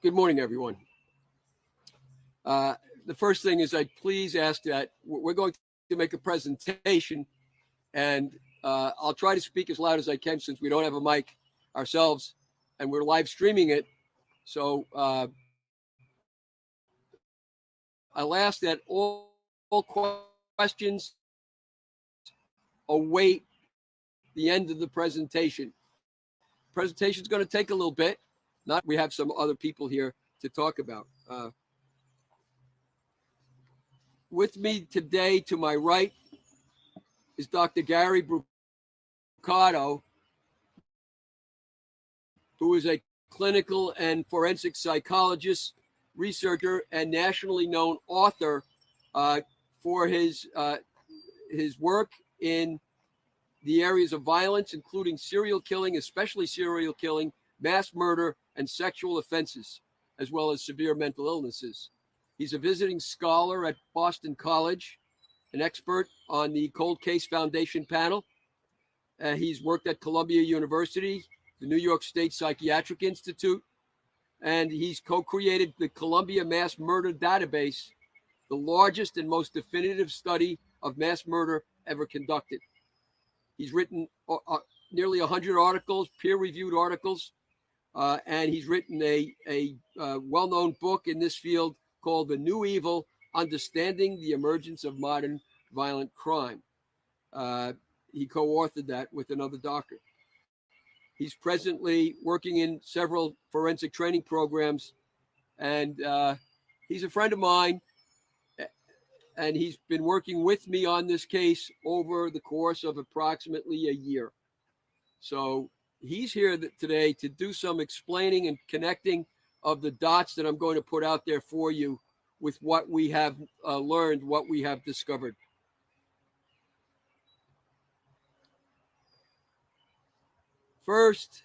Good morning, everyone. The first thing is I'd please ask that we're going to make a presentation, and I'll try to speak as loud as I can since we don't have a mic ourselves, and we're live streaming it. So I'll ask that all questions await the end of the presentation. Presentation is going to take a little bit. We have some other people here to talk about. With me today, to my right, is Dr. Gary Brucato, who is a clinical and forensic psychologist, researcher, and nationally known author for his work in the areas of violence, including serial killing, especially serial killing, mass murder, and sexual offenses, as well as severe mental illnesses. He's a visiting scholar at Boston College, an expert on the Cold Case Foundation panel. He's worked at Columbia University, the New York State Psychiatric Institute, and he's co-created the Columbia Mass Murder Database, the largest and most definitive study of mass murder ever conducted. He's written nearly 100 articles, peer-reviewed articles, and he's written a well-known book in this field called The New Evil: Understanding the Emergence of Modern Violent Crime. He co-authored that with another doctor. He's presently working in several forensic training programs, and he's a friend of mine, and he's been working with me on this case over the course of approximately a year. So he's here today to do some explaining and connecting of the dots that I'm going to put out there for you with what we have learned, what we have discovered. First,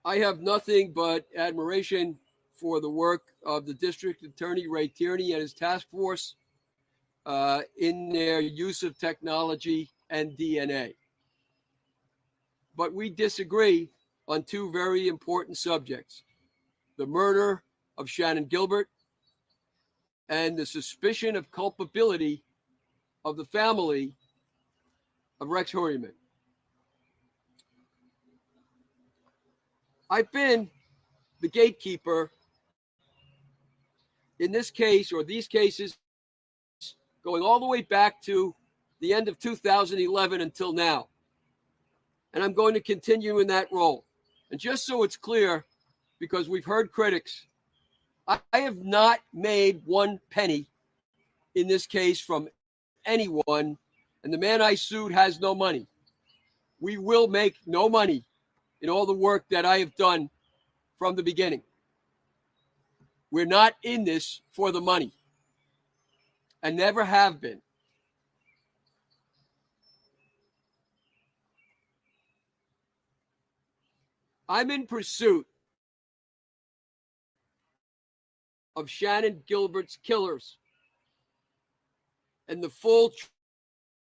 I have nothing but admiration for the work of the District Attorney Ray Tierney and his task force in their use of technology and DNA. But we disagree on two very important subjects: the murder of Shannan Gilbert and the suspicion of culpability of the family of Rex Heuermann. I've been the gatekeeper in this case, or these cases, going all the way back to the end of 2011 until now. And I'm going to continue in that role. And just so it's clear, because we've heard critics, I have not made one penny in this case from anyone, and the man I sued has no money. We will make no money in all the work that I have done from the beginning. We're not in this for the money, and never have been. I'm in pursuit of Shannan Gilbert's killers and the full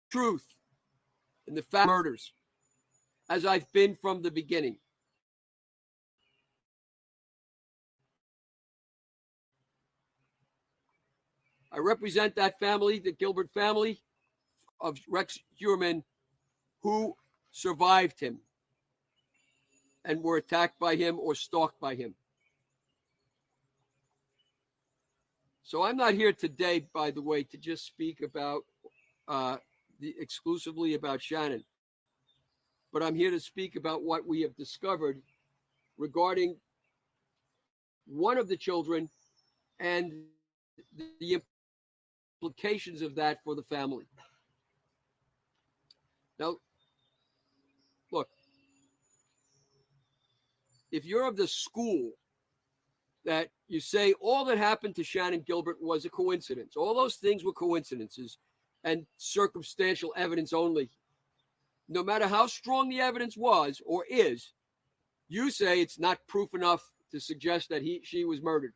truth in the murders, as I've been from the beginning. I represent that family, the Gilbert family of Rex Heuermann, who survived him and were attacked by him or stalked by him. So I'm not here today, by the way, to just speak about exclusively about Shannan, but I'm here to speak about what we have discovered regarding one of the children and the implications of that for the family. Now, look, if you're of the school that you say all that happened to Shannan Gilbert was a coincidence, all those things were coincidences and circumstantial evidence only, no matter how strong the evidence was or is, you say it's not proof enough to suggest that she was murdered,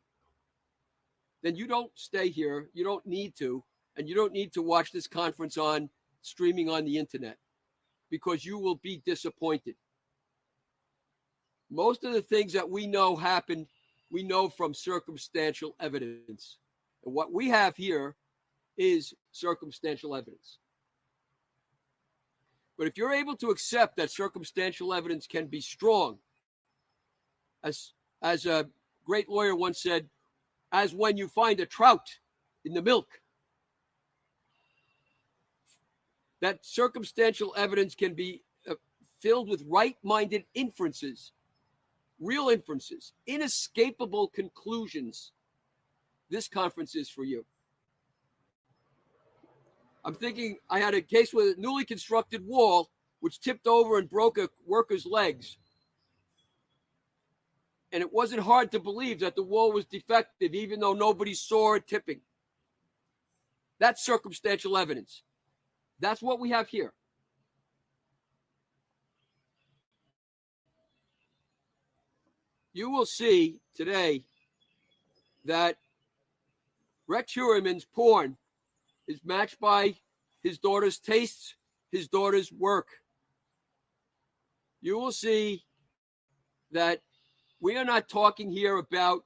then you don't stay here. You don't need to, and you don't need to watch this conference on streaming on the internet, because you will be disappointed. Most of the things that we know happened, we know from circumstantial evidence. And what we have here is circumstantial evidence. But if you're able to accept that circumstantial evidence can be strong, as a great lawyer once said, as when you find a trout in the milk, that circumstantial evidence can be filled with right-minded inferences, real inferences, inescapable conclusions. This conference is for you. I'm thinking I had a case with a newly constructed wall which tipped over and broke a worker's legs. And it wasn't hard to believe that the wall was defective, even though nobody saw it tipping. That's circumstantial evidence. That's what we have here. You will see today that Rex Heuermann's porn is matched by his daughter's tastes, his daughter's work. You will see that we are not talking here about,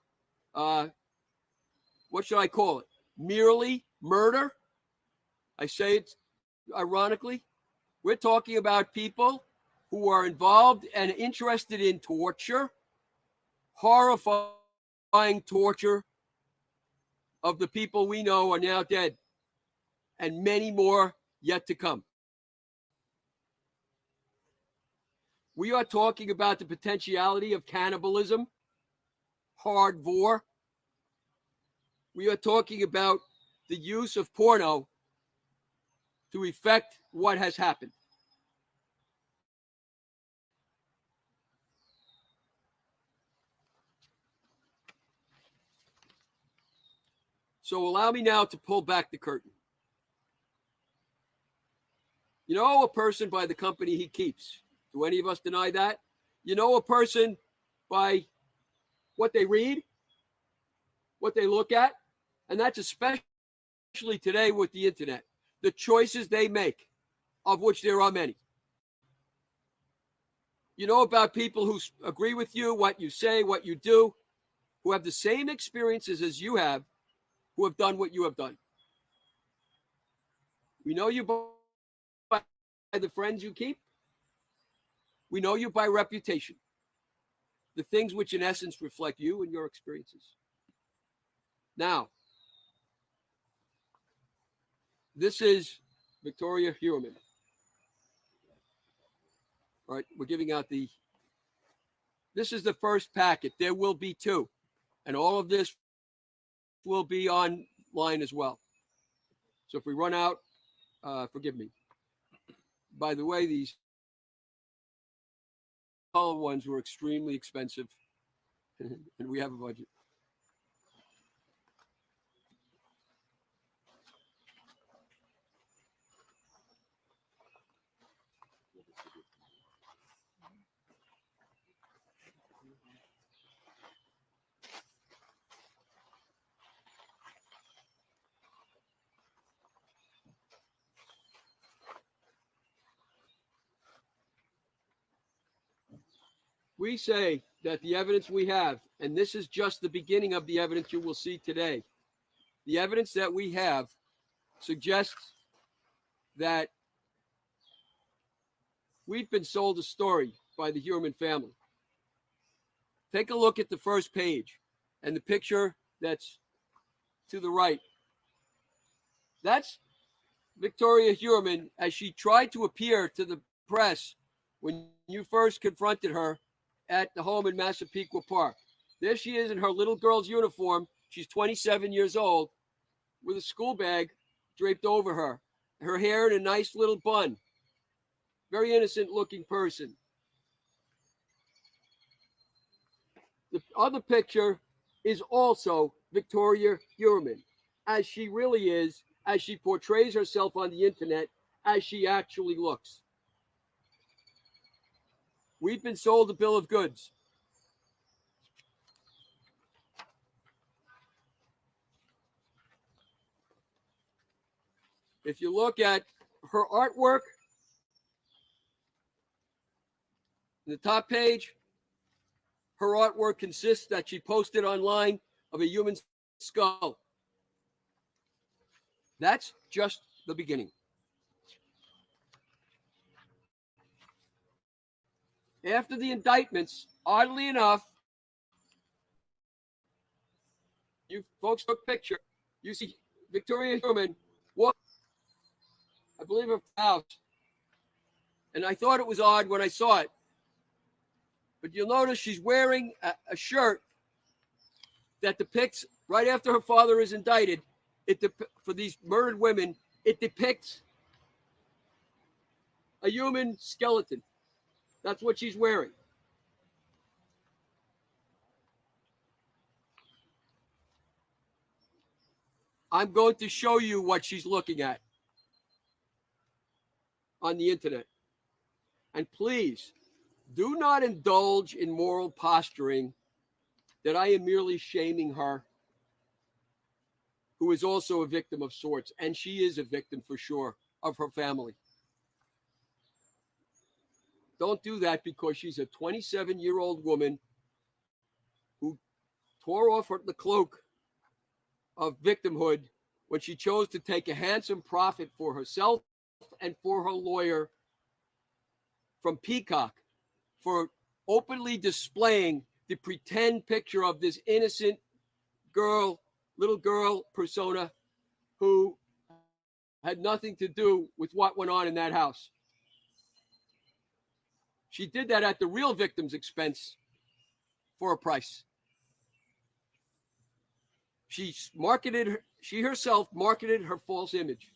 what should I call it? Merely murder. I say it ironically. We're talking about people who are involved and interested in torture, horrifying torture of the people we know are now dead, and many more yet to come. We are talking about the potentiality of cannibalism, hard vor. We are talking about the use of porno to effect what has happened. So allow me now to pull back the curtain. You know a person by the company he keeps. Do any of us deny that? You know a person by what they read, what they look at, and that's especially today with the internet, the choices they make, of which there are many. You know about people who agree with you, what you say, what you do, who have the same experiences as you have, who have done what you have done. We know you by the friends you keep. We know you by reputation, the things which in essence reflect you and your experiences. Now, this is Victoria Heuermann. All right, we're giving out this is the first packet. There will be two, and all of this will be online as well. So if we run out, forgive me. By the way, these color ones were extremely expensive, and we have a budget. We say that the evidence we have, and this is just the beginning of the evidence you will see today, the evidence that we have suggests that we've been sold a story by the Heuermann family. Take a look at the first page and the picture that's to the right. That's Victoria Heuermann as she tried to appear to the press when you first confronted her at the home in Massapequa Park. There she is in her little girl's uniform. She's 27 years old with a school bag draped over her, her hair in a nice little bun. Very innocent looking person. The other picture is also Victoria Heuermann, as she really is, as she portrays herself on the internet, as she actually looks. We've been sold a bill of goods. If you look at her artwork, the top page, her artwork consists that she posted online of a human skull. That's just the beginning. After the indictments, oddly enough, you folks took a picture. You see Victoria Heuermann walk, I believe, her house. And I thought it was odd when I saw it. But you'll notice she's wearing a shirt that depicts, right after her father is indicted, for these murdered women, it depicts a human skeleton. That's what she's wearing. I'm going to show you what she's looking at on the internet. And please, do not indulge in moral posturing that I am merely shaming her, who is also a victim of sorts. And she is a victim for sure of her family. Don't do that, because she's a 27-year-old woman who tore off the cloak of victimhood when she chose to take a handsome profit for herself and for her lawyer from Peacock for openly displaying the pretend picture of this innocent girl, little girl persona who had nothing to do with what went on in that house. She did that at the real victim's expense for a price. She herself marketed her false image.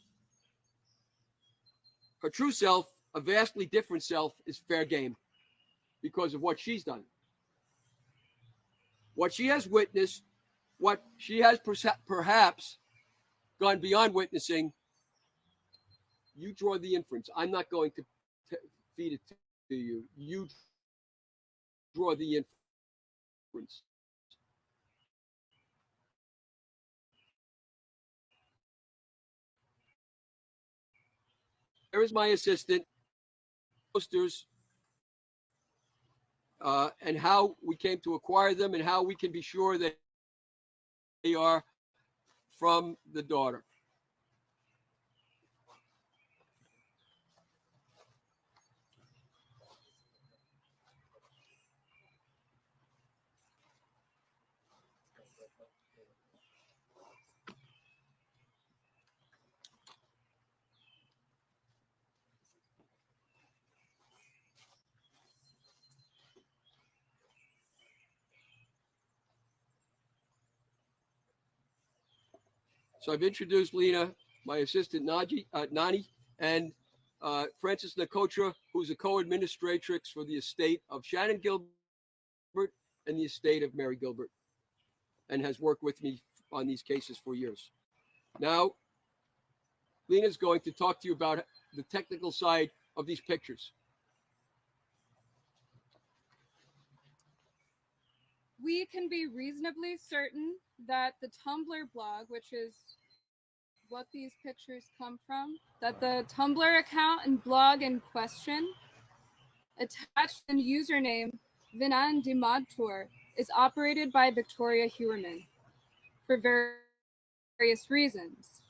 Her true self, a vastly different self, is fair game because of what she's done. What she has witnessed, what she has perhaps gone beyond witnessing, you draw the inference. I'm not going to feed it to you. You draw the inference. There is my assistant, posters, and how we came to acquire them and how we can be sure that they are from the daughter. So I've introduced Lena, my assistant Nani, and Frances Nakotra, who's a co-administratrix for the estate of Shannon Gilbert and the estate of Mary Gilbert, and has worked with me on these cases for years. Now, Lena's going to talk to you about the technical side of these pictures. We can be reasonably certain that the Tumblr blog, which is what these pictures come from, that the Tumblr account and blog in question, attached in username Vinandimadtour, is operated by Victoria Heuermann for various reasons.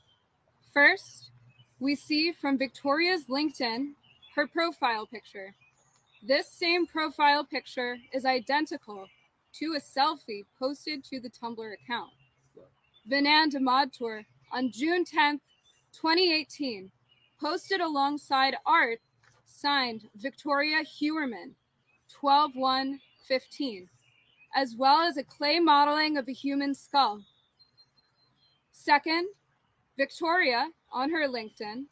First, we see from Victoria's LinkedIn her profile picture. This same profile picture is identical to a selfie posted to the Tumblr account. Vinandimadtour on June 10th, 2018, posted alongside art signed Victoria Heuermann, 12/1/15, as well as a clay modeling of a human skull. Second, Victoria, on her LinkedIn,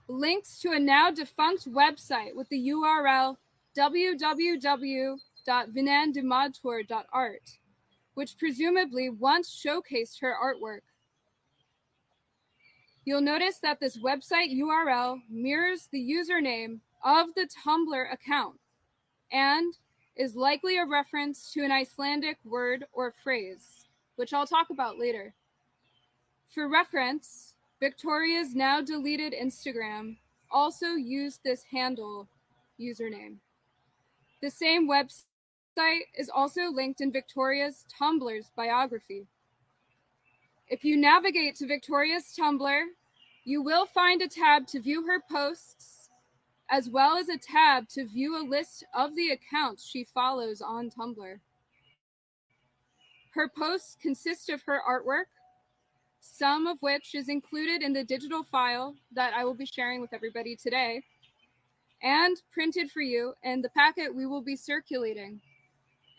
links to a now defunct website with the URL www.vinandimadtour.art, which presumably once showcased her artwork. You'll notice that this website URL mirrors the username of the Tumblr account and is likely a reference to an Icelandic word or phrase, which I'll talk about later. For reference, Victoria's now deleted Instagram also used this handle username. The same website is also linked in Victoria's Tumblr's biography. If you navigate to Victoria's Tumblr, you will find a tab to view her posts, as well as a tab to view a list of the accounts she follows on Tumblr. Her posts consist of her artwork, some of which is included in the digital file that I will be sharing with everybody today, and printed for you in the packet we will be circulating.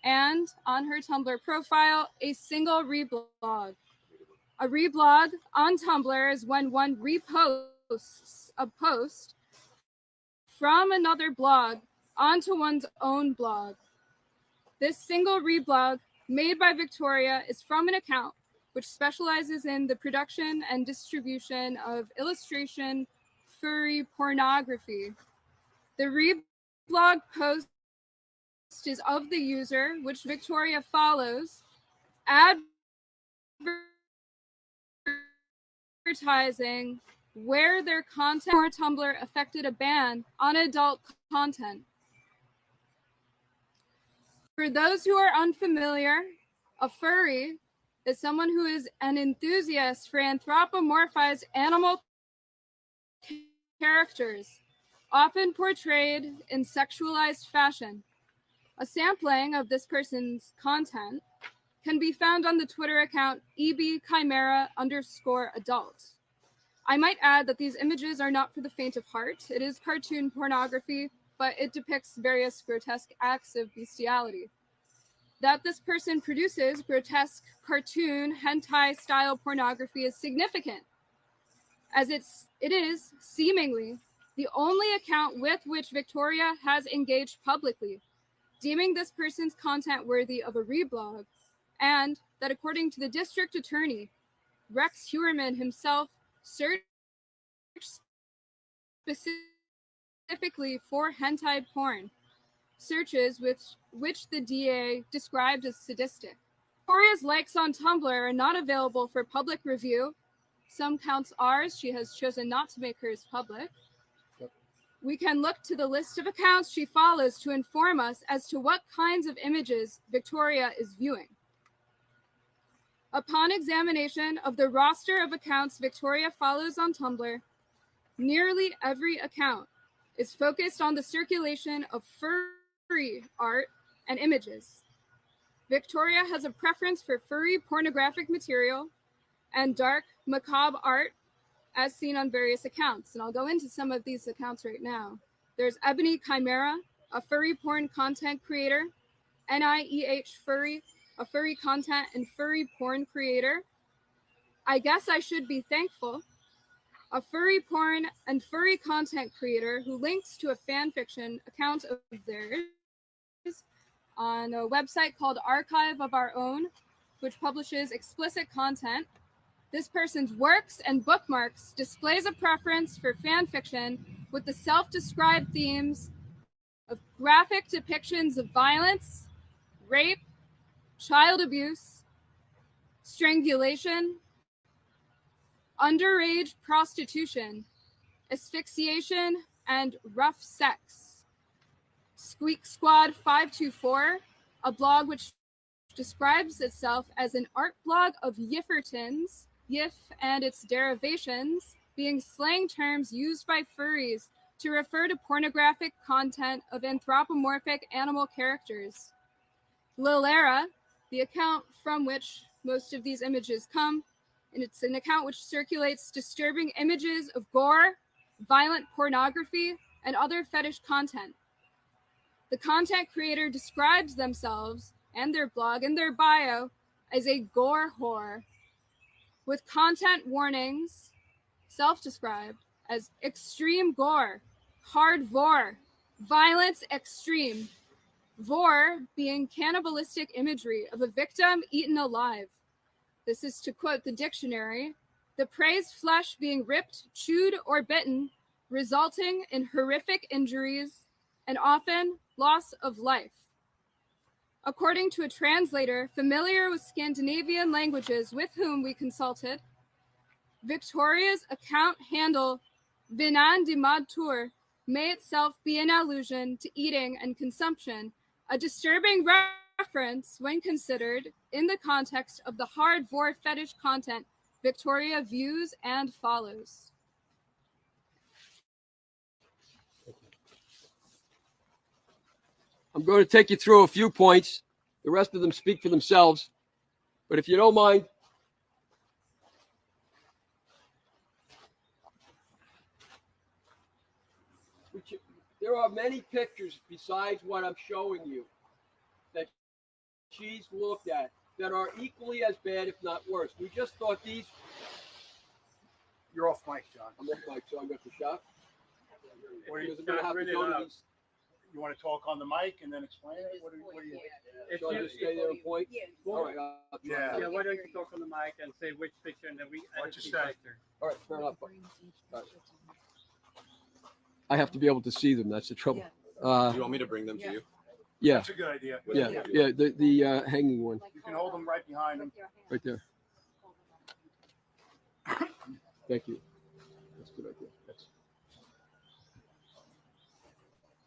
And on her Tumblr profile, a single reblog. A reblog on Tumblr is when one reposts a post from another blog onto one's own blog. This single reblog made by Victoria is from an account which specializes in the production and distribution of illustration furry pornography. The reblog post is of the user, which Victoria follows, advertising where their content or Tumblr affected a ban on adult content. For those who are unfamiliar, a furry is someone who is an enthusiast for anthropomorphized animal characters, often portrayed in sexualized fashion. A sampling of this person's content can be found on the Twitter account ebchimera_adult. I might add that these images are not for the faint of heart. It is cartoon pornography, but it depicts various grotesque acts of bestiality. That this person produces grotesque cartoon hentai style pornography is significant, as it is seemingly the only account with which Victoria has engaged publicly, deeming this person's content worthy of a reblog, and that according to the district attorney, Rex Heuermann himself searched specifically for hentai porn, searches which the DA described as sadistic. Victoria's likes on Tumblr are not available for public review. Some counts are. She has chosen not to make hers public. We can look to the list of accounts she follows to inform us as to what kinds of images Victoria is viewing. Upon examination of the roster of accounts Victoria follows on Tumblr, nearly every account is focused on the circulation of furry art and images. Victoria has a preference for furry pornographic material and dark, macabre art, as seen on various accounts. And I'll go into some of these accounts right now. There's Ebony Chimera, a furry porn content creator, NIEH Furry, a furry content and furry porn creator. I Guess I Should Be Thankful, a furry porn and furry content creator who links to a fan fiction account of theirs on a website called Archive of Our Own, which publishes explicit content. This person's works and bookmarks displays a preference for fan fiction with the self-described themes of graphic depictions of violence, rape, child abuse, strangulation, underage prostitution, asphyxiation, and rough sex. Squeak Squad 524, a blog which describes itself as an art blog of Yiffertons, Yif and its derivations being slang terms used by furries to refer to pornographic content of anthropomorphic animal characters. Lilera, the account from which most of these images come, and it's an account which circulates disturbing images of gore, violent pornography, and other fetish content. The content creator describes themselves and their blog and their bio as a gore whore, with content warnings, self-described as extreme gore, hard vor, violence extreme, vor being cannibalistic imagery of a victim eaten alive. This is to quote the dictionary, the prey's flesh being ripped, chewed, or bitten, resulting in horrific injuries and often loss of life. According to a translator familiar with Scandinavian languages with whom we consulted, Victoria's account handle Vinan de Madtour may itself be an allusion to eating and consumption a disturbing reference when considered in the context of the hard vor fetish content Victoria views and follows. I'm going to take you through a few points. The rest of them speak for themselves. But if you don't mind, there are many pictures besides what I'm showing you that she's looked at that are equally as bad, if not worse. We just thought these. You're off mic, John. I'm off mic, so I'm going to shop. What do Because you, I'm going to have to go to these. you want to talk on the mic and then explain it? What do you? Shall I just stay there and point? All right. I'll try. Yeah. Yeah, why don't you talk on the mic and say which picture and then we What'd edit you the say? picture. All right, fair enough. All right. I have to be able to see them. That's the trouble. Do you want me to bring them to you? Yeah, That's a good idea. yeah, yeah. The hanging one You can hold them right behind them. right there. Thank you. That's a good idea.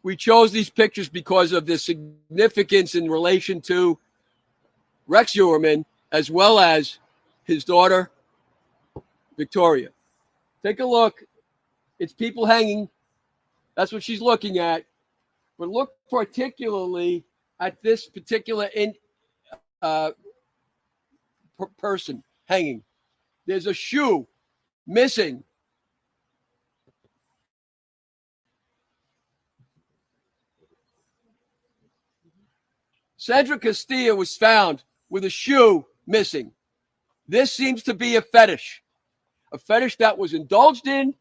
We chose these pictures because of the significance in relation to Rex Heuermann as well as his daughter, Victoria. Take a look. It's people hanging. That's what she's looking at. But look particularly at this particular person hanging. There's a shoe missing. Sandra Castilla was found with a shoe missing. This seems to be a fetish that was indulged in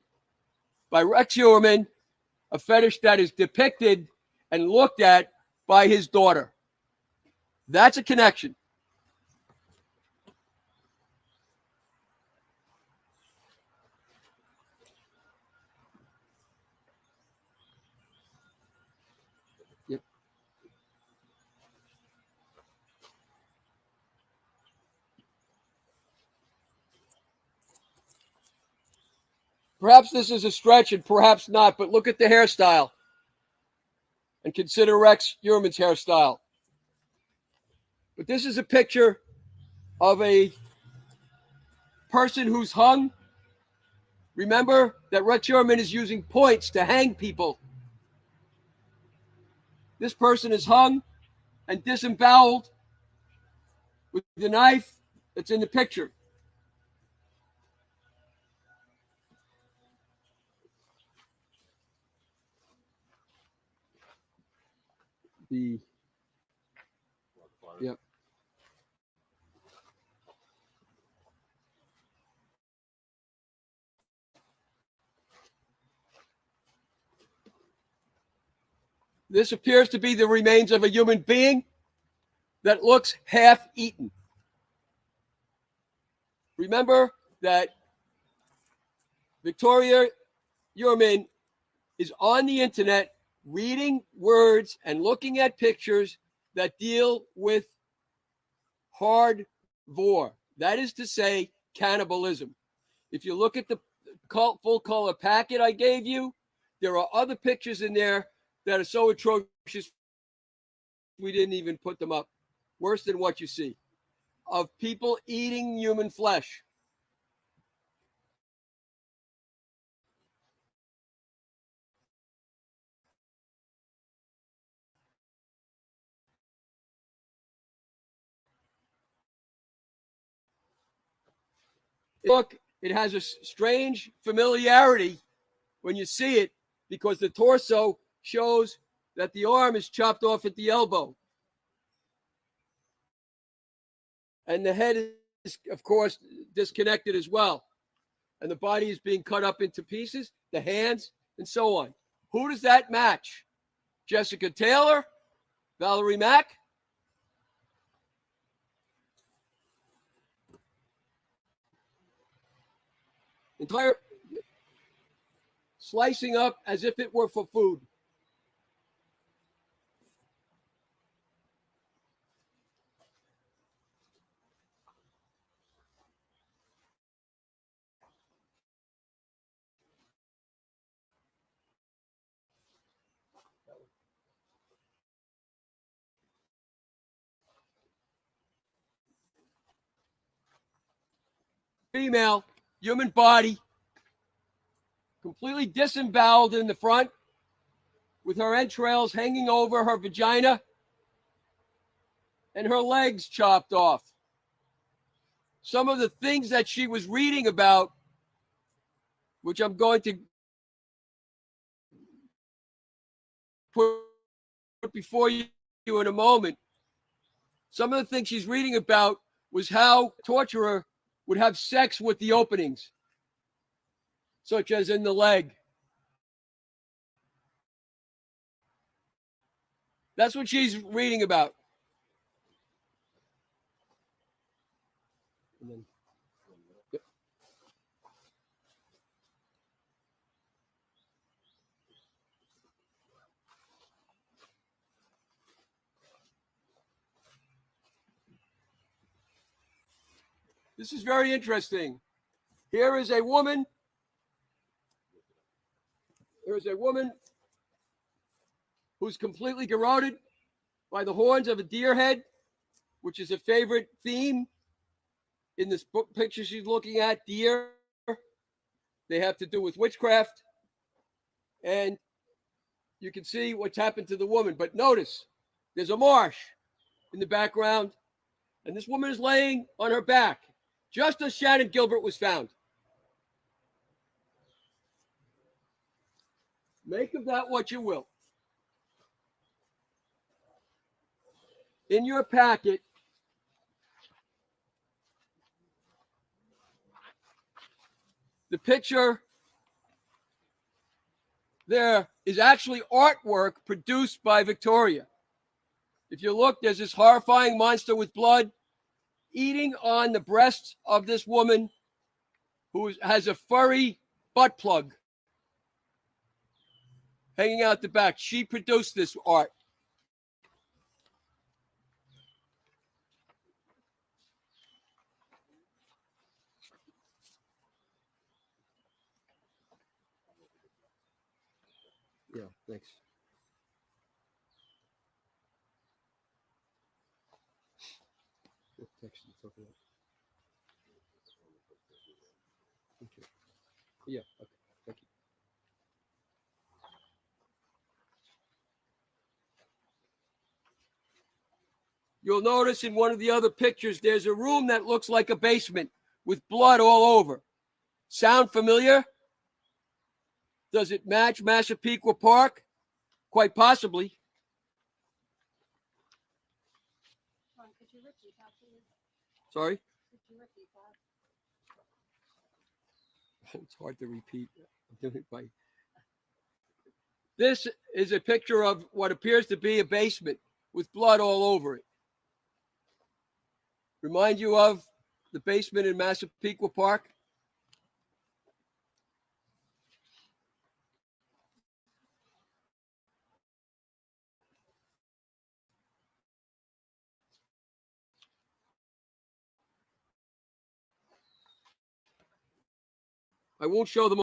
by Rex Heuermann, a fetish that is depicted and looked at by his daughter. That's a connection. Yep. Perhaps this is a stretch and perhaps not, but look at the hairstyle and consider Rex Heuermann's hairstyle. But this is a picture of a person who's hung. Remember that Rex Heuermann is using points to hang people. This person is hung and disemboweled with the knife that's in the picture. Yep. This appears to be the remains of a human being that looks half eaten. Remember that Victoria Heuermann is on the internet reading words and looking at pictures that deal with hard vor. That is to say, cannibalism. If you look at the full color packet I gave you, there are other pictures in there that are so atrocious we didn't even put them up. Worse than what you see of people eating human flesh. Look, it has a strange familiarity when you see it because the torso shows that the arm is chopped off at the elbow. And the head is, of course, disconnected as well. And the body is being cut up into pieces, the hands, and so on. Who does that match? Jessica Taylor? Valerie Mack? Entire slicing up as if it were for food. female human body, completely disemboweled in the front, with her entrails hanging over her vagina and her legs chopped off. Some of the things that she was reading about, which I'm going to put before you in a moment, some of the things she's reading about was how torturer would have sex with the openings, such as in the leg. That's what she's reading about. And then, yep. This is very interesting. Here is a woman. There's a woman who's completely garroted by the horns of a deer head, which is a favorite theme in this book picture she's looking at. Deer, they have to do with witchcraft. And you can see what's happened to the woman. But notice, there's a marsh in the background, and this woman is laying on her back, just as Shannon Gilbert was found. Make of that what you will. In your packet, the picture there is actually artwork produced by Victoria. If you look, there's this horrifying monster with blood eating on the breasts of this woman who has a furry butt plug hanging out the back. She produced this art. Yeah, thanks. What text are you talking about? Okay. Yeah, okay, thank you. You'll notice in one of the other pictures, there's a room that looks like a basement with blood all over. Sound familiar? Does it match Massapequa Park? Quite possibly. Could you repeat that, please? Sorry? Could you repeat that? It's hard to repeat. I'm doing it by... This is a picture of what appears to be a basement with blood all over it. Remind you of the basement in Massapequa Park? I won't show them.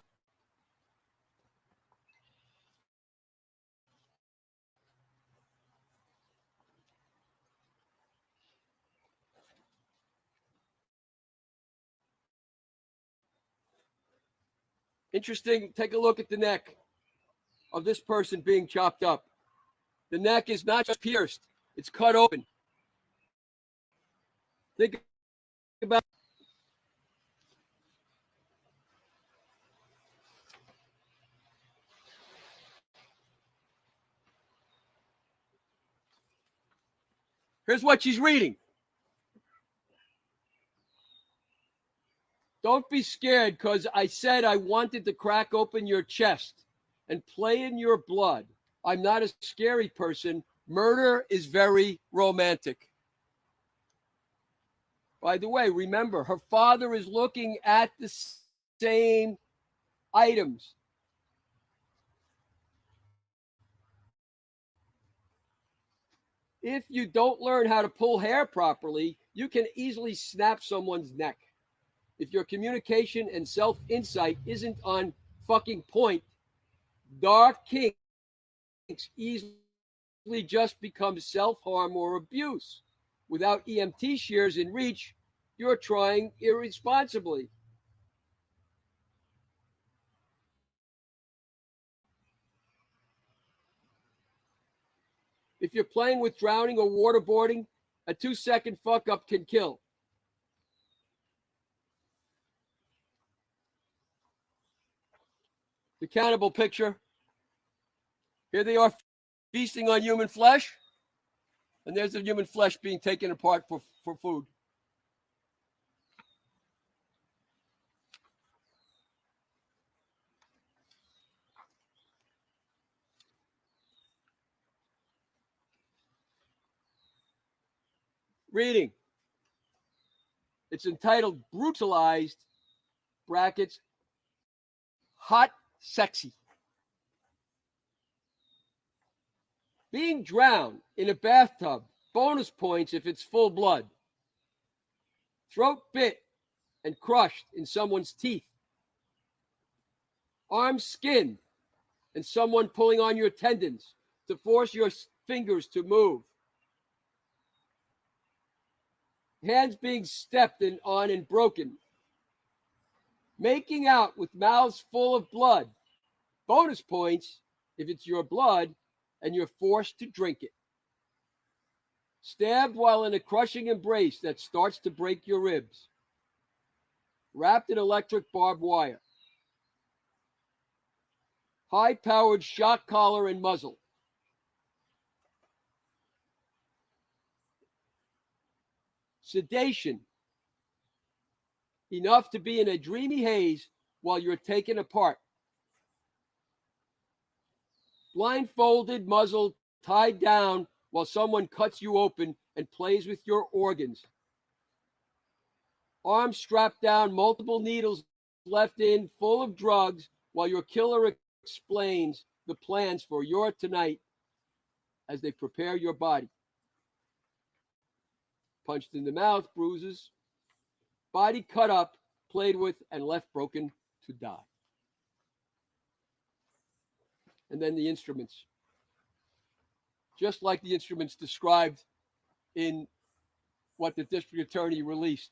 Interesting. Take a look at the neck of this person being chopped up. The neck is not just pierced, it's cut open. Think about here's what she's reading. Don't be scared because I said I wanted to crack open your chest and play in your blood. I'm not a scary person. Murder is very romantic. By the way, remember, her father is looking at the same items. If you don't learn how to pull hair properly, you can easily snap someone's neck. If your communication and self-insight isn't on fucking point, dark kinks easily just become self-harm or abuse. Without EMT shears in reach, you're trying irresponsibly. If you're playing with drowning or waterboarding, a 2-second fuck up can kill. The cannibal picture. Here they are feasting on human flesh. And there's the human flesh being taken apart for food. Reading. It's entitled Brutalized, brackets, Hot Sexy. Being drowned in a bathtub, bonus points if it's full blood. Throat bit and crushed in someone's teeth. Arms skinned and someone pulling on your tendons to force your fingers to move. Hands being stepped on and broken. Making out with mouths full of blood. Bonus points if it's your blood and you're forced to drink it. Stabbed while in a crushing embrace that starts to break your ribs. Wrapped in electric barbed wire. High-powered shock collar and muzzle. Sedation. Enough to be in a dreamy haze while you're taken apart. Blindfolded, muzzle tied down while someone cuts you open and plays with your organs. Arms strapped down, multiple needles left in, full of drugs, while your killer explains the plans for your tonight as they prepare your body. Punched in the mouth, bruises. Body cut up, played with, and left broken to die. And then the instruments. Just like the instruments described in what the district attorney released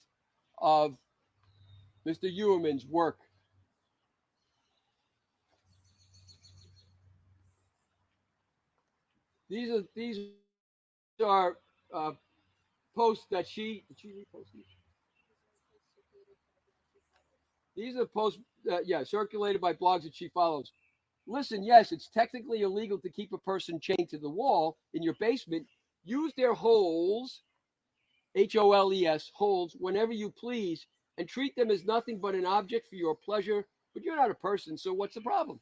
of Mr. Heuermann's work. These are posts that did she repost these? These are posts, circulated by blogs that she follows. Listen, yes, it's technically illegal to keep a person chained to the wall in your basement. Use their holes, HOLES, holes, whenever you please, and treat them as nothing but an object for your pleasure. But you're not a person, so what's the problem?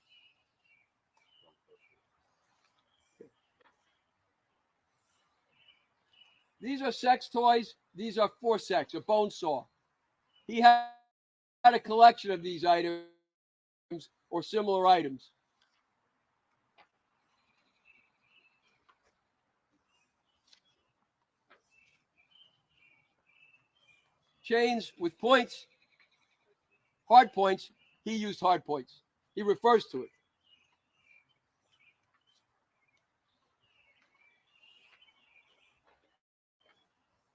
These are sex toys. These are for sex, a bone saw. He had a collection of these items or similar items. Chains with points, hard points. He used hard points. He refers to it.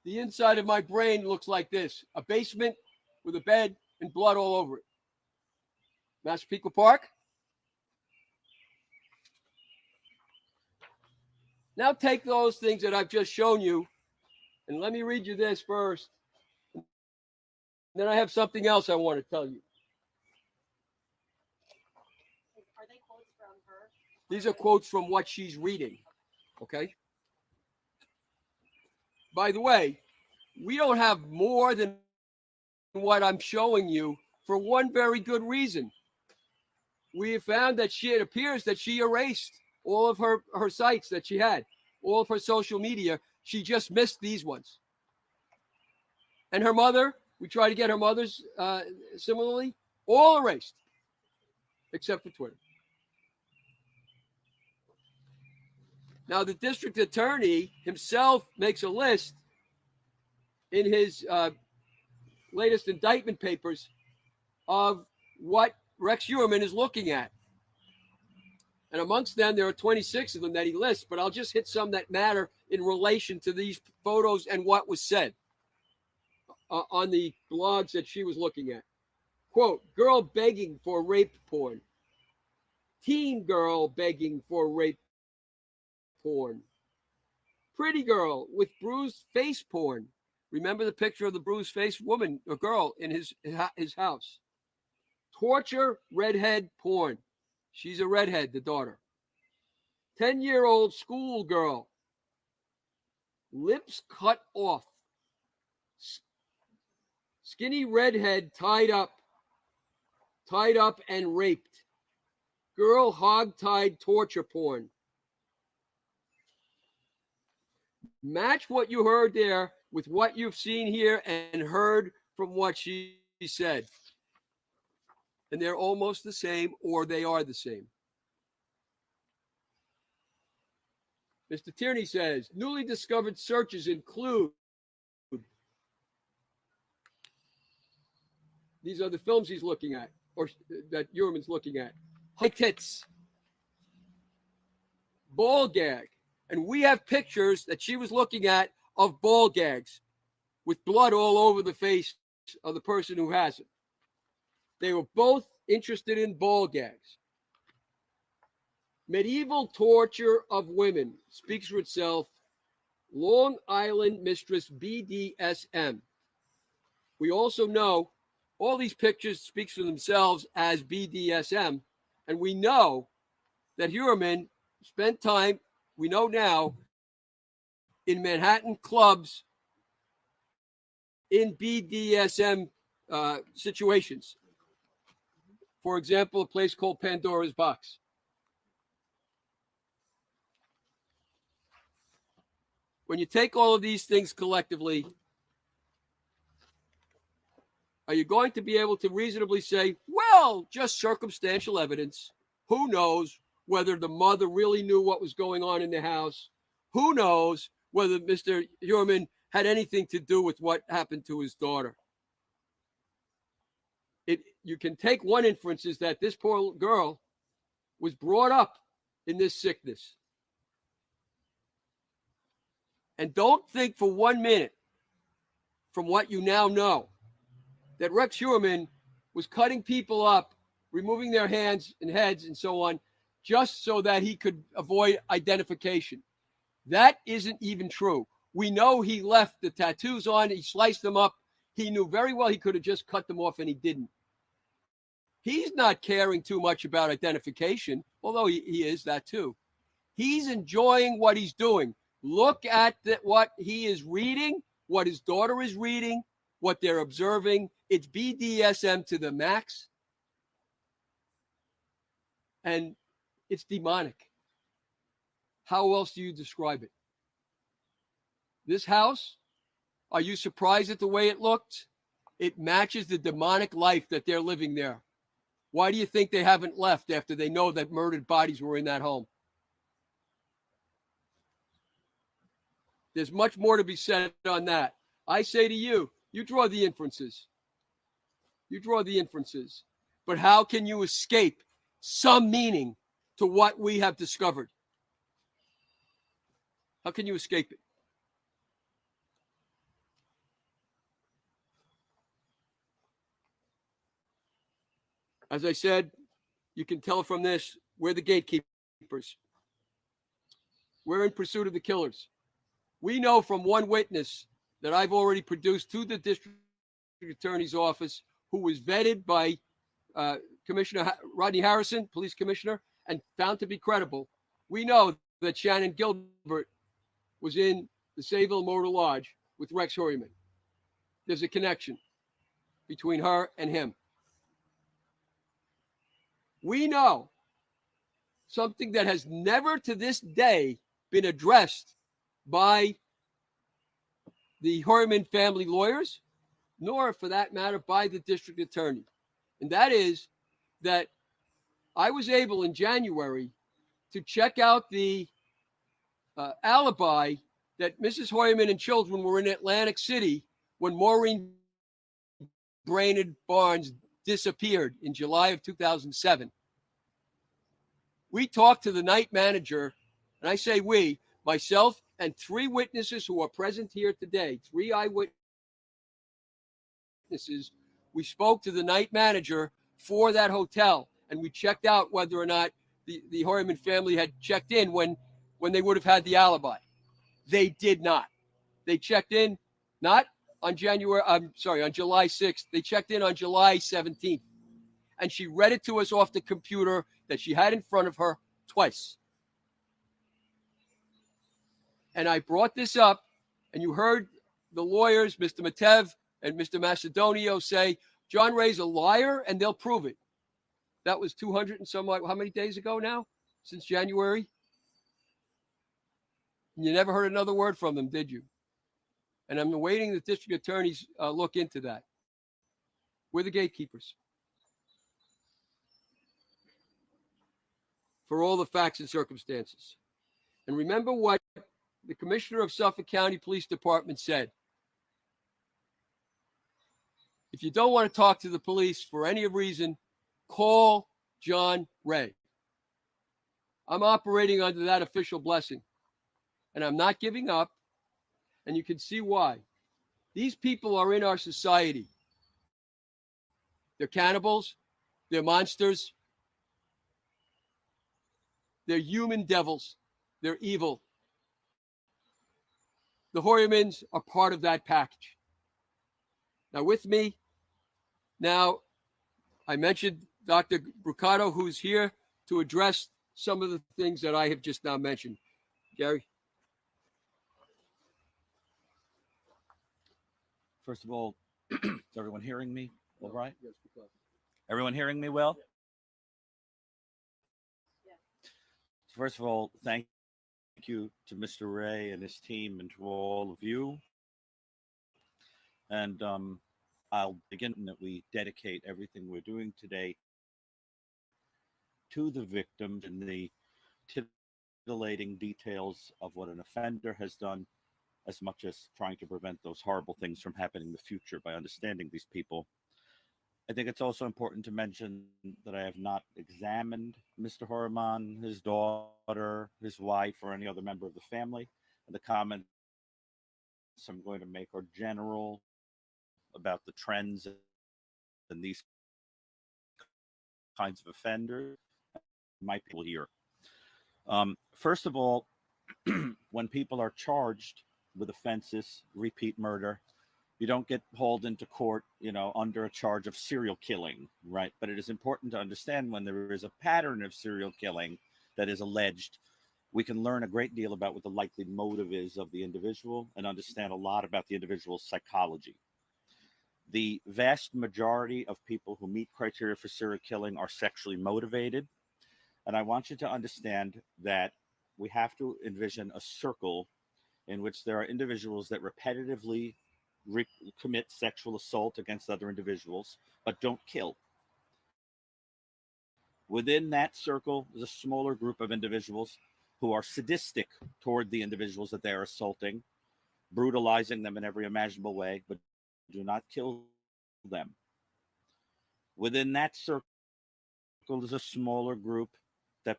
The inside of my brain looks like this: a basement with a bed and blood all over it. Massapequa Park. Now take those things that I've just shown you, and let me read you this first. Then I have something else I want to tell you. Are they quotes from her? These are quotes from what she's reading. Okay? By the way, we don't have more than what I'm showing you for one very good reason. We have found that it appears that she erased all of her sites that she had, all of her social media. She just missed these ones. And her mother, we tried to get her mother's similarly, all erased, except for Twitter. Now, the district attorney himself makes a list in his latest indictment papers of what Rex Heuermann is looking at. And amongst them, there are 26 of them that he lists, but I'll just hit some that matter in relation to these photos and what was said on the blogs that she was looking at. Quote, girl begging for rape porn. Teen girl begging for rape porn. Pretty girl with bruised face porn. Remember the picture of the bruised face woman or girl in his house. Torture redhead porn. She's a redhead, the daughter. 10-year-old schoolgirl. Lips cut off. Skinny redhead tied up and raped. Girl hog-tied torture porn. Match what you heard there with what you've seen here and heard from what she said. And they're almost the same, or they are the same. Mr. Tierney says, newly discovered searches include, these are the films he's looking at, or that Heuermann's looking at. High tits, ball gag. And we have pictures that she was looking at of ball gags with blood all over the face of the person who has it. They were both interested in ball gags. Medieval torture of women speaks for itself. Long Island Mistress BDSM. We also know all these pictures speaks for themselves as BDSM. And we know that Heuermann spent time, we know now, in Manhattan clubs in BDSM situations. For example, a place called Pandora's Box. When you take all of these things collectively, are you going to be able to reasonably say, well, just circumstantial evidence? Who knows whether the mother really knew what was going on in the house? Who knows whether Mr. Heuermann had anything to do with what happened to his daughter? You can take one inference is that this poor girl was brought up in this sickness. And don't think for 1 minute, from what you now know, that Rex Heuermann was cutting people up, removing their hands and heads and so on, just so that he could avoid identification. That isn't even true. We know he left the tattoos on, he sliced them up. He knew very well he could have just cut them off, and he didn't. He's not caring too much about identification, although he is that too. He's enjoying what he's doing. Look at what he is reading, what his daughter is reading, what they're observing. It's BDSM to the max. And it's demonic. How else do you describe it? This house, are you surprised at the way it looked? It matches the demonic life that they're living there. Why do you think they haven't left after they know that murdered bodies were in that home? There's much more to be said on that. I say to you, you draw the inferences. You draw the inferences. But how can you escape some meaning to what we have discovered? How can you escape it? As I said, you can tell from this, we're the gatekeepers. We're in pursuit of the killers. We know from one witness that I've already produced to the district attorney's office, who was vetted by Commissioner Rodney Harrison, police commissioner, and found to be credible. We know that Shannon Gilbert was in the Sayville Motor Lodge with Rex Heuermann. There's a connection between her and him. We know something that has never to this day been addressed by the Heuermann family lawyers, nor for that matter by the district attorney. And that is that I was able in January to check out the alibi that Mrs. Heuermann and children were in Atlantic City when Maureen Brainerd Barnes disappeared in July of 2007. We talked to the night manager, and I say we, myself and 3 witnesses who are present here today, 3 eyewitnesses. We spoke to the night manager for that hotel, and we checked out whether or not the Heuermann family had checked in when they would have had the alibi. They did not. They checked in not on on July 6th. They checked in on July 17th. And she read it to us off the computer that she had in front of her twice. And I brought this up, and you heard the lawyers, Mr. Matev and Mr. Macedonio, say John Ray's a liar, and they'll prove it. That was 200 and some, how many days ago now? Since January? And you never heard another word from them, did you? And I'm awaiting the district attorneys look into that. We're the gatekeepers for all the facts and circumstances. And remember what the commissioner of Suffolk County Police Department said. If you don't want to talk to the police for any reason, call John Ray. I'm operating under that official blessing, and I'm not giving up, and you can see why. These people are in our society. They're cannibals. They're monsters. They're human devils. They're evil. The Heuermanns are part of that package. Now, with me, I mentioned Dr. Brucato, who's here to address some of the things that I have just now mentioned. Gary? First of all, is everyone hearing me all right? Everyone hearing me well? First of all, thank you to Mr. Ray and his team and to all of you. And I'll begin that we dedicate everything we're doing today to the victims and the titillating details of what an offender has done, as much as trying to prevent those horrible things from happening in the future by understanding these people. I think it's also important to mention that I have not examined Mr. Heuermann, his daughter, his wife, or any other member of the family. And the comments I'm going to make are general about the trends in these kinds of offenders. My people here. First of all, when people are charged with offenses, repeat murder, you don't get hauled into court, under a charge of serial killing, right? But it is important to understand when there is a pattern of serial killing that is alleged, we can learn a great deal about what the likely motive is of the individual and understand a lot about the individual's psychology. The vast majority of people who meet criteria for serial killing are sexually motivated. And I want you to understand that we have to envision a circle in which there are individuals that repetitively commit sexual assault against other individuals, but don't kill. Within that circle is a smaller group of individuals who are sadistic toward the individuals that they are assaulting, brutalizing them in every imaginable way, but do not kill them. Within that circle is a smaller group that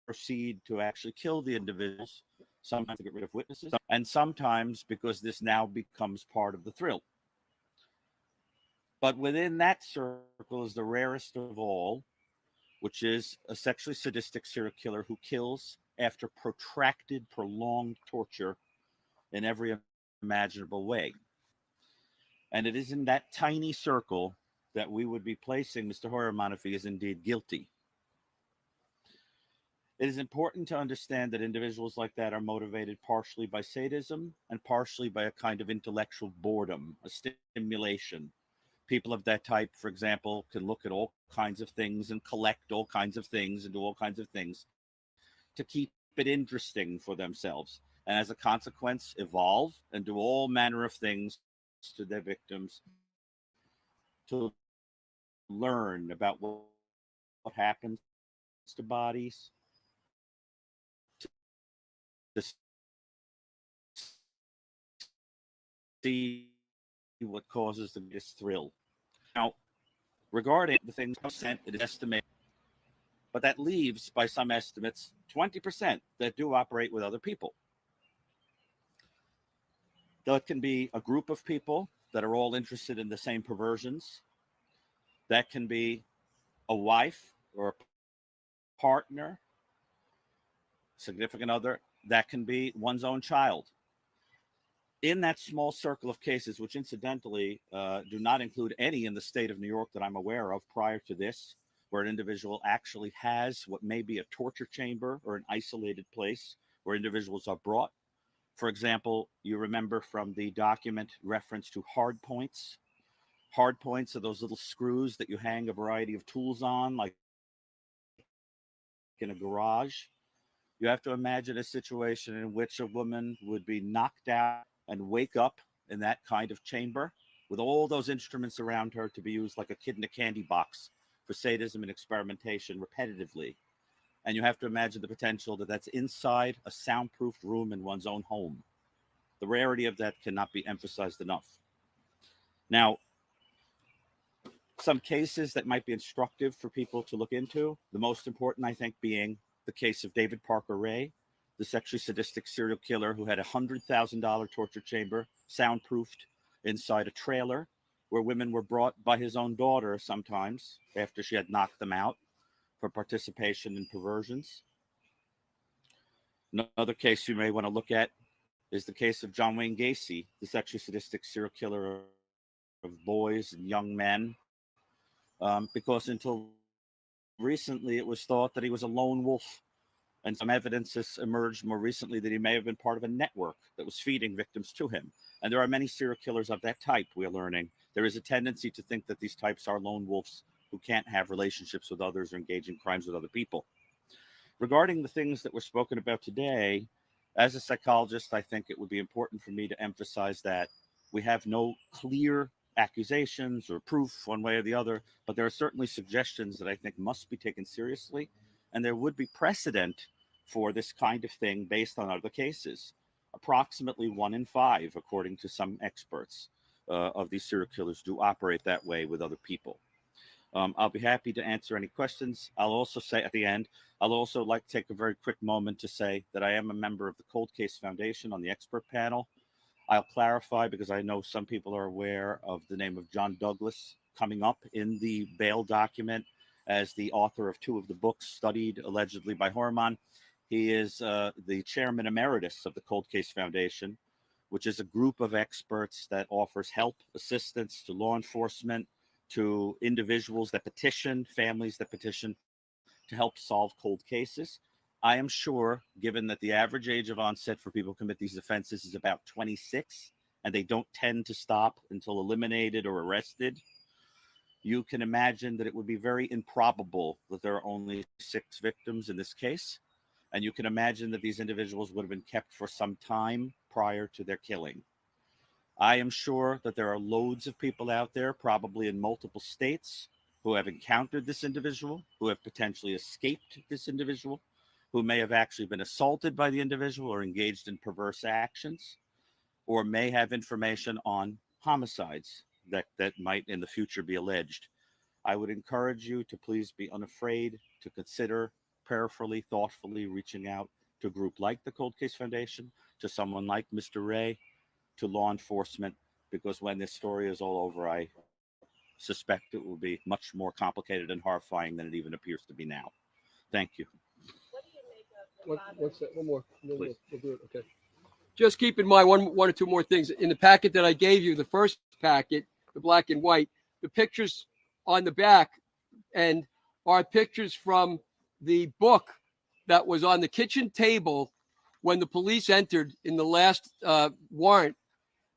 proceed to actually kill the individuals, sometimes to get rid of witnesses, and sometimes because this now becomes part of the thrill. But within that circle is the rarest of all, which is a sexually sadistic serial killer who kills after protracted, prolonged torture in every imaginable way. And it is in that tiny circle that we would be placing Mr. Heuermann if he is indeed guilty. It is important to understand that individuals like that are motivated partially by sadism and partially by a kind of intellectual boredom, a stimulation. People of that type, for example, can look at all kinds of things and collect all kinds of things and do all kinds of things to keep it interesting for themselves. And as a consequence, evolve and do all manner of things to their victims to learn about what happens to bodies, to see what causes the greatest thrill. Now, regarding the things percent, it is estimated, but that leaves, by some estimates, 20% that do operate with other people. That can be a group of people that are all interested in the same perversions. That can be a wife or a partner, significant other, that can be one's own child. In that small circle of cases, which incidentally do not include any in the state of New York that I'm aware of prior to this, where an individual actually has what may be a torture chamber or an isolated place where individuals are brought. For example, you remember from the document reference to hard points. Hard points are those little screws that you hang a variety of tools on, like in a garage. You have to imagine a situation in which a woman would be knocked out and wake up in that kind of chamber with all those instruments around her to be used like a kid in a candy box for sadism and experimentation repetitively. And you have to imagine the potential that that's inside a soundproofed room in one's own home. The rarity of that cannot be emphasized enough. Now, some cases that might be instructive for people to look into, the most important, I think, being the case of David Parker Ray, the sexually sadistic serial killer who had a $100,000 torture chamber soundproofed inside a trailer where women were brought by his own daughter sometimes after she had knocked them out for participation in perversions. Another case you may want to look at is the case of John Wayne Gacy, the sexually sadistic serial killer of boys and young men, because until recently it was thought that he was a lone wolf. And some evidence has emerged more recently that he may have been part of a network that was feeding victims to him. And there are many serial killers of that type, we're learning. There is a tendency to think that these types are lone wolves who can't have relationships with others or engage in crimes with other people. Regarding the things that were spoken about today, as a psychologist, I think it would be important for me to emphasize that we have no clear accusations or proof one way or the other, but there are certainly suggestions that I think must be taken seriously. And there would be precedent for this kind of thing based on other cases. Approximately 1 in 5, according to some experts, of these serial killers do operate that way with other people. I'll be happy to answer any questions. I'll also say at the end, I'll also like to take a very quick moment to say that I am a member of the Cold Case Foundation on the expert panel. I'll clarify because I know some people are aware of the name of John Douglas coming up in the bail document as the author of 2 of the books studied allegedly by Heuermann. He is the chairman emeritus of the Cold Case Foundation, which is a group of experts that offers help, assistance to law enforcement, to individuals that petition, families that petition to help solve cold cases. I am sure, given that the average age of onset for people who commit these offenses is about 26, and they don't tend to stop until eliminated or arrested, you can imagine that it would be very improbable that there are only 6 victims in this case. And you can imagine that these individuals would have been kept for some time prior to their killing. I am sure that there are loads of people out there, probably in multiple states, who have encountered this individual, who have potentially escaped this individual, who may have actually been assaulted by the individual or engaged in perverse actions, or may have information on homicides that might in the future be alleged. I would encourage you to please be unafraid to consider prayerfully, thoughtfully reaching out to a group like the Cold Case Foundation, to someone like Mr. Ray, to law enforcement, because when this story is all over, I suspect it will be much more complicated and horrifying than it even appears to be now. Thank you. What do you make of the father? What's that? One more. Please. We'll do it. Okay. Just keep in mind one or two more things. In the packet that I gave you, the first packet, the black and white, the pictures on the back and are pictures from the book that was on the kitchen table when the police entered in the last warrant,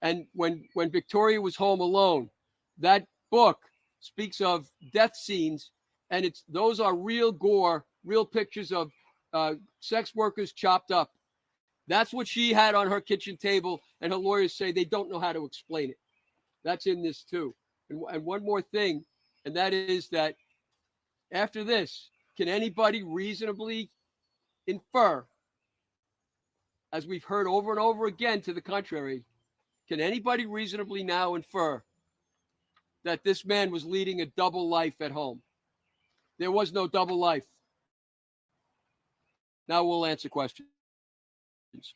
and when Victoria was home alone. That book speaks of death scenes, and those are real gore, real pictures of sex workers chopped up. That's what she had on her kitchen table, and her lawyers say they don't know how to explain it. That's in this too. And one more thing, and that is that after this, can anybody reasonably infer, as we've heard over and over again to the contrary, can anybody reasonably now infer that this man was leading a double life at home? There was no double life. Now we'll answer questions. So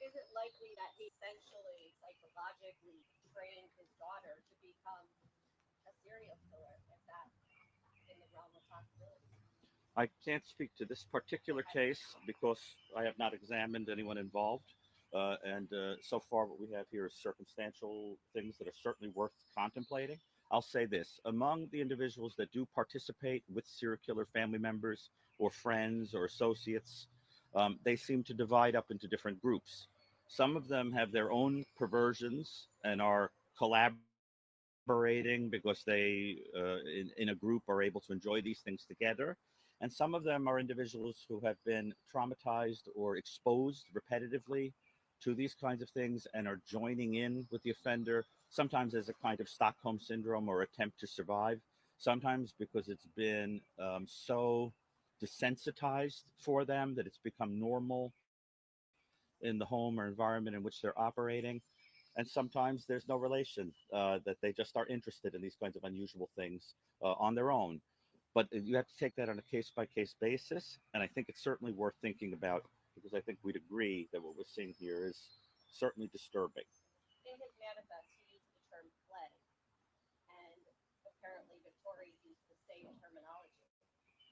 is it likely that he essentially psychologically trained his daughter to become a serial killer, if that's in the realm of possibility? I can't speak to this particular case because I have not examined anyone involved. So far, what we have here is circumstantial things that are certainly worth contemplating. I'll say this: among the individuals that do participate with serial killer family members or friends or associates, they seem to divide up into different groups. Some of them have their own perversions and are collaborating because they, in a group, are able to enjoy these things together. And some of them are individuals who have been traumatized or exposed repetitively to these kinds of things and are joining in with the offender, sometimes as a kind of Stockholm syndrome or attempt to survive, sometimes because it's been so desensitized for them that it's become normal in the home or environment in which they're operating. And sometimes there's no relation, that they just are interested in these kinds of unusual things on their own. But you have to take that on a case by case basis. And I think it's certainly worth thinking about because I think we'd agree that what we're seeing here is certainly disturbing. In his manifest, he used the term play, and apparently Victoria used the same terminology.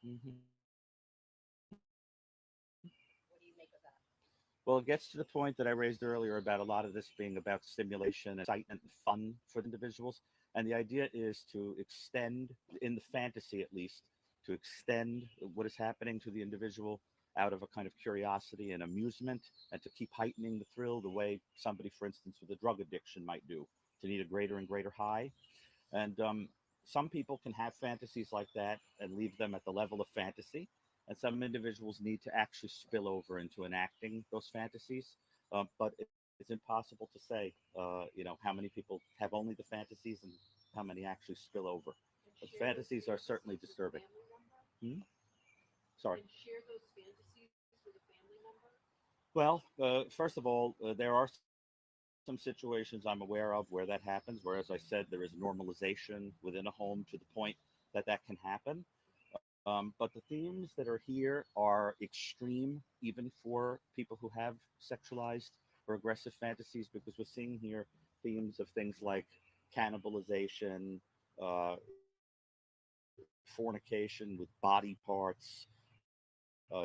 Mm-hmm. What do you make of that? Well, it gets to the point that I raised earlier about a lot of this being about stimulation and excitement and fun for the individuals. And the idea is to extend, in the fantasy at least, to extend what is happening to the individual out of a kind of curiosity and amusement, and to keep heightening the thrill the way somebody, for instance, with a drug addiction might do, to need a greater and greater high. And some people can have fantasies like that and leave them at the level of fantasy. And some individuals need to actually spill over into enacting those fantasies. But it's impossible to say, how many people have only the fantasies and how many actually spill over. But fantasies are certainly disturbing. Sorry. And share those fantasies with a family member? Well, first of all, there are some situations I'm aware of where that happens, where, as I said, there is normalization within a home to the point that that can happen. But the themes that are here are extreme, even for people who have sexualized or aggressive fantasies, because we're seeing here themes of things like cannibalization, uh, fornication with body parts,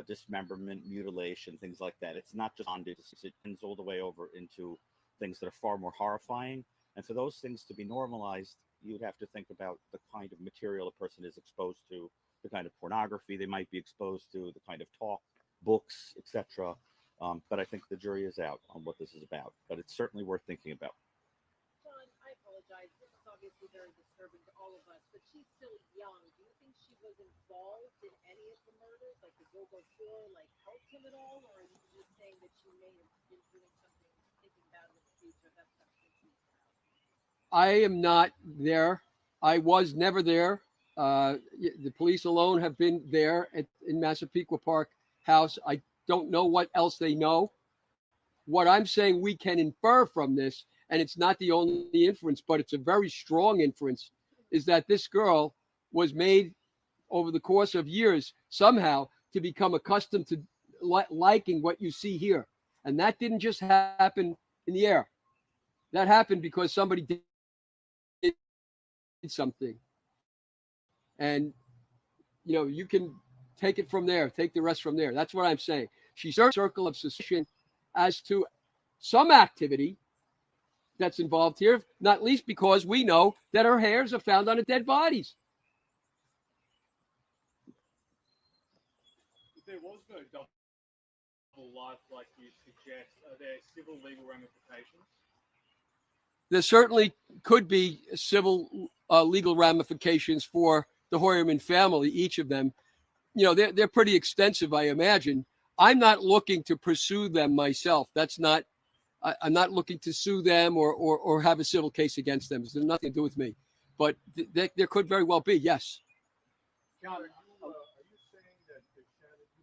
dismemberment, mutilation, things like that. It's not just bondage, it tends all the way over into things that are far more horrifying. And for those things to be normalized, you'd have to think about the kind of material a person is exposed to, the kind of pornography they might be exposed to, the kind of talk, books, etc. But I think the jury is out on what this is about. But it's certainly worth thinking about. John, I apologize. This is obviously very disturbing to all of us, but she's still young. Do you think she was involved in any of the murders, like the go-go tour, like helped him at all? Or are you just saying that she may have been doing something, thinking about it in the future? That's something she's I am not there. I was never there. The police alone have been there in Massapequa Park House. I don't know what else they know. What I'm saying we can infer from this, and it's not the only inference, but it's a very strong inference, is that this girl was made over the course of years somehow to become accustomed to liking what you see here. And that didn't just happen in the air. That happened because somebody did something. And, you can take it from there, take the rest from there. That's what I'm saying. She's in a circle of suspicion as to some activity that's involved here, not least because we know that her hairs are found on the dead bodies. If there was no double life like you suggest, are there civil legal ramifications? There certainly could be civil legal ramifications for the Heuermann family, each of them. They're pretty extensive, I imagine. I'm not looking to pursue them myself. I'm not looking to sue them or have a civil case against them. It's nothing to do with me. But there could very well be, yes. John, are you saying that you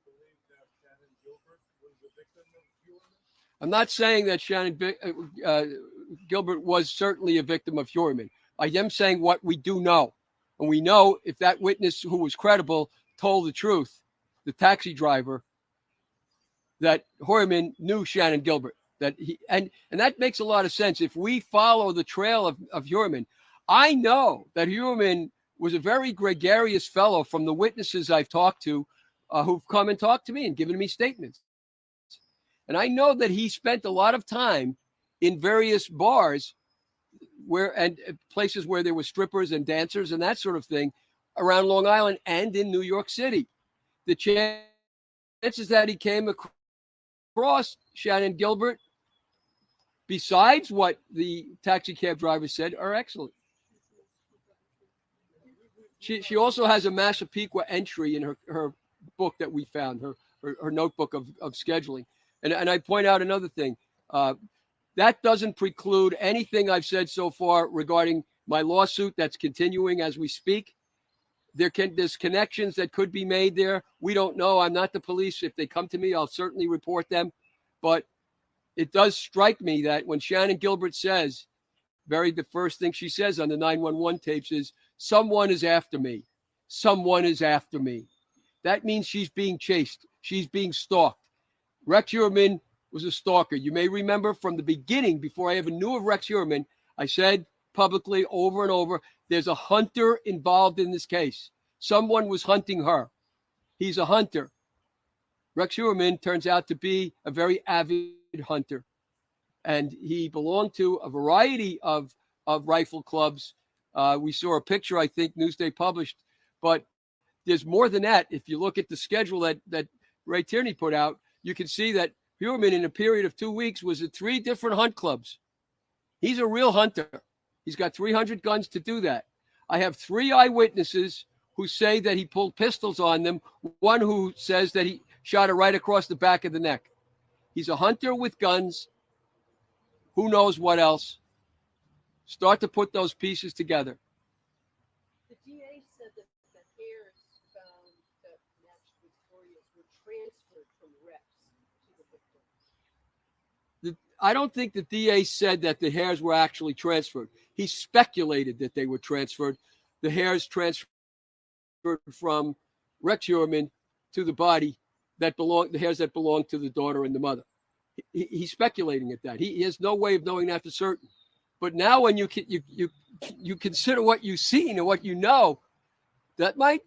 believe that Shannon Gilbert was the victim of Heuermann? I'm not saying that Shannon Gilbert was certainly a victim of Heuermann. I am saying what we do know. And we know if that witness who was credible told the truth, the taxi driver, that Heuermann knew Shannon Gilbert. And that makes a lot of sense. If we follow the trail of Heuermann, I know that Heuermann was a very gregarious fellow from the witnesses I've talked to who've come and talked to me and given me statements. And I know that he spent a lot of time in various bars and places where there were strippers and dancers and that sort of thing around Long Island and in New York City. The chances that he came across Shannon Gilbert, besides what the taxi cab driver said, are excellent. She also has a Massapequa entry in her book that we found, her notebook of scheduling. And I point out another thing. That doesn't preclude anything I've said so far regarding my lawsuit that's continuing as we speak. There's connections that could be made there. We don't know. I'm not the police. If they come to me, I'll certainly report them. But it does strike me that when Shannon Gilbert says, the first thing she says on the 911 tapes is, someone is after me. Someone is after me. That means she's being chased. She's being stalked. Rex Heuermann was a stalker. You may remember from the beginning, before I ever knew of Rex Heuermann, I said publicly over and over, there's a hunter involved in this case. Someone was hunting her. He's a hunter. Rex Heuermann turns out to be a very avid hunter. And he belonged to a variety of rifle clubs. We saw a picture, I think, Newsday published. But there's more than that. If you look at the schedule that Ray Tierney put out, you can see that Heuermann, in a period of 2 weeks, was at 3 different hunt clubs. He's a real hunter. He's got 300 guns to do that. I have 3 eyewitnesses who say that he pulled pistols on them. One who says that he shot her right across the back of the neck. He's a hunter with guns. Who knows what else? Start to put those pieces together. The DA said that the hairs found that matched Victoria's were transferred from Rex to the victim. I don't think the DA said that the hairs were actually transferred. He speculated that they were transferred. The hairs transferred from Rex Heuermann to the body the hairs that belong to the daughter and the mother. He's speculating at that. He has no way of knowing that for certain. But now when you consider what you've seen and what you know, that might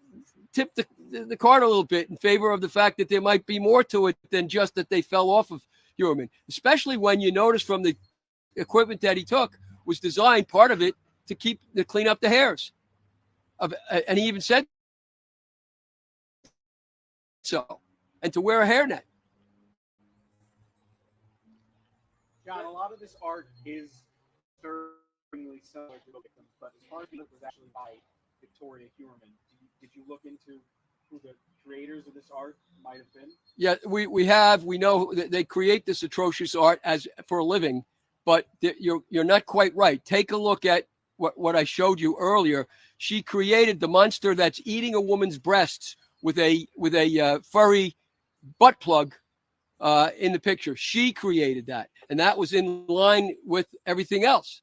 tip the card a little bit in favor of the fact that there might be more to it than just that they fell off of Heuermann, especially when you notice from the equipment that he took was designed, part of it, to clean up the hairs. And he even said so, and to wear a hairnet. John, a lot of this art is disturbingly similar to the victims, but as far as it was actually by Victoria Heuermann, did you look into who the creators of this art might have been? Yeah, we know that they create this atrocious art for a living, but you're not quite right. Take a look at what I showed you earlier. She created the monster that's eating a woman's breasts with a furry butt plug in the picture. She created that, and that was in line with everything else.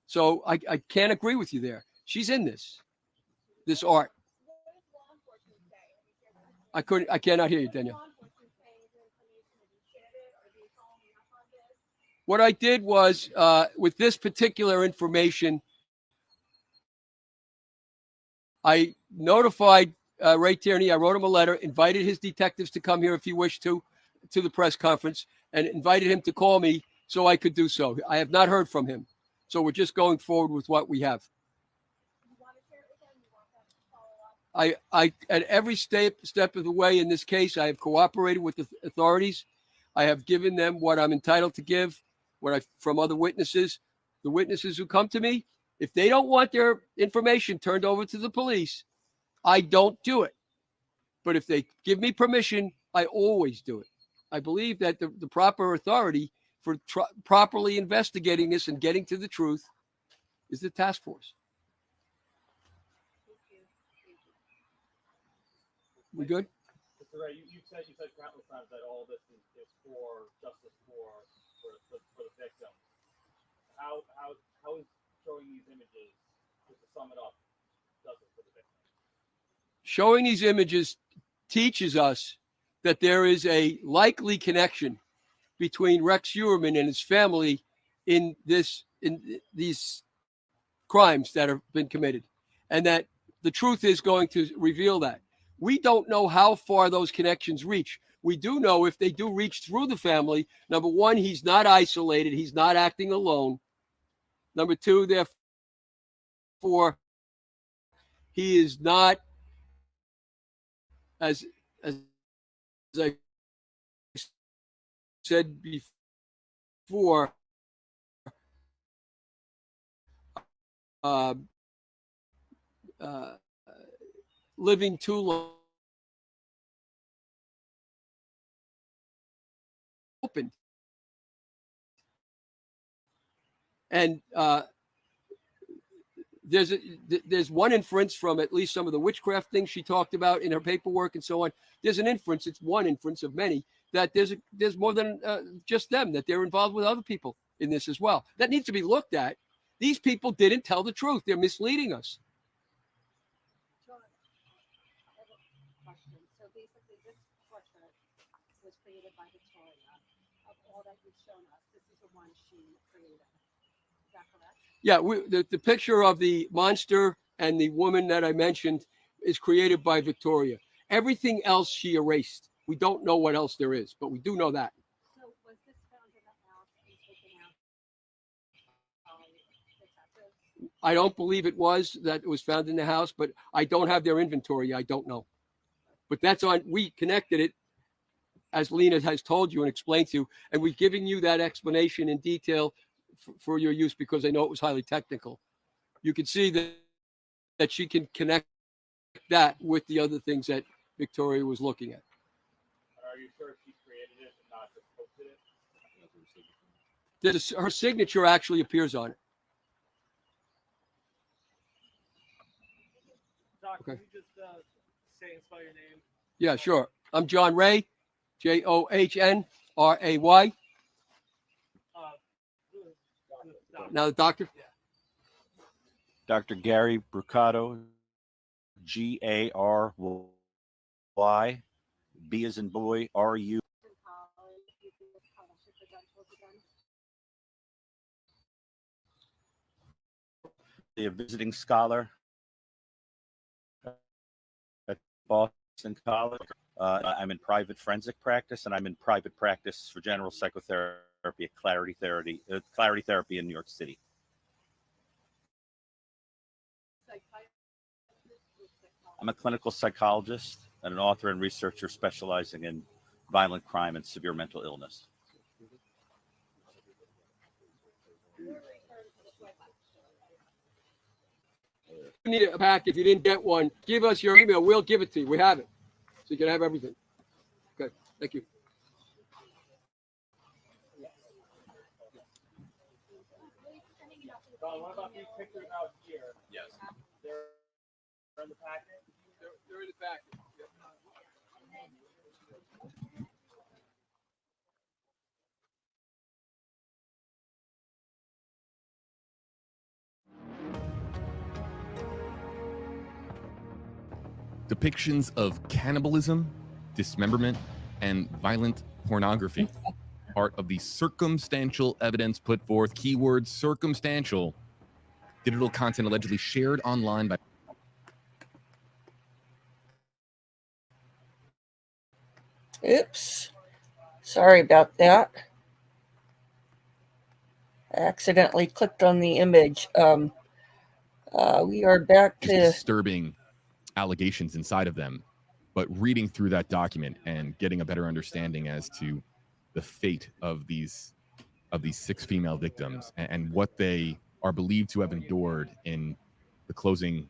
So I can't agree with you there. She's in this art. I cannot hear you, Daniel. What I did was, with this particular information, I notified Ray Tierney. I wrote him a letter, invited his detectives to come here if he wished to the press conference, and invited him to call me so I could do so. I have not heard from him. So we're just going forward with what we have. I at every step of the way in this case, I have cooperated with the authorities. I have given them what I'm entitled to give, from other witnesses. The witnesses who come to me, if they don't want their information turned over to the police, I don't do it. But if they give me permission, I always do it. I believe that the proper authority for properly investigating this and getting to the truth is the task force. We good? Mr. Ray, you said countless times that all this is for justice for the victim. How is showing these images, just to sum it up, justice for the victim? Showing these images teaches us that there is a likely connection between Rex Heuermann and his family in these crimes that have been committed, and that the truth is going to reveal that. We don't know how far those connections reach. We do know if they do reach through the family, number one, he's not isolated. He's not acting alone. Number two, therefore, he is not, as I said before, uh, uh, living too long. Open. And there's one inference from at least some of the witchcraft things she talked about in her paperwork and so on. There's an inference. It's one inference of many that there's more than just them, that they're involved with other people in this as well. That needs to be looked at. These people didn't tell the truth. They're misleading us. John, I have a question. So basically, this portrait was created by Victoria. Of all that you've shown us, this is the one she created. Is that correct? Yeah, the picture of the monster and the woman that I mentioned is created by Victoria. Everything else she erased. We don't know what else there is, but we do know that. So was this found in the house and taken out by detectives? I don't believe it was found in the house, but I don't have their inventory. I don't know. But that's on, we connected it, as Lena has told you and explained to you, and we've given you that explanation in detail for your use because I know it was highly technical. You can see that she can connect that with the other things that Victoria was looking at. Are you sure she created it and not just posted it? Her signature actually appears on it. Doc, Okay. can you just say and spell your name? Yeah, sure. I'm John Ray, Johnray. Now the doctor. Dr. Gary Brucato, Gary, B as in boy, RU. In college, you do the scholarship credentials again? A visiting scholar at Boston College. I'm in private forensic practice, and I'm in private practice for general psychotherapy at Clarity Therapy in New York City. I'm a clinical psychologist and an author and researcher specializing in violent crime and severe mental illness. You need a pack. If you didn't get one, give us your email. We'll give it to you. We have it. So you can have everything. Okay. Thank you. Don, what about these pictures out here? Yes. They're in the packet? They're in the packet. Depictions of cannibalism, dismemberment, and violent pornography. Part of the circumstantial evidence put forth, keyword circumstantial. Digital content allegedly shared online by. Oops. Sorry about that. I accidentally clicked on the image. We are back just to disturbing allegations inside of them, but reading through that document and getting a better understanding as to the fate of these 6 female victims and what they are believed to have endured in the closing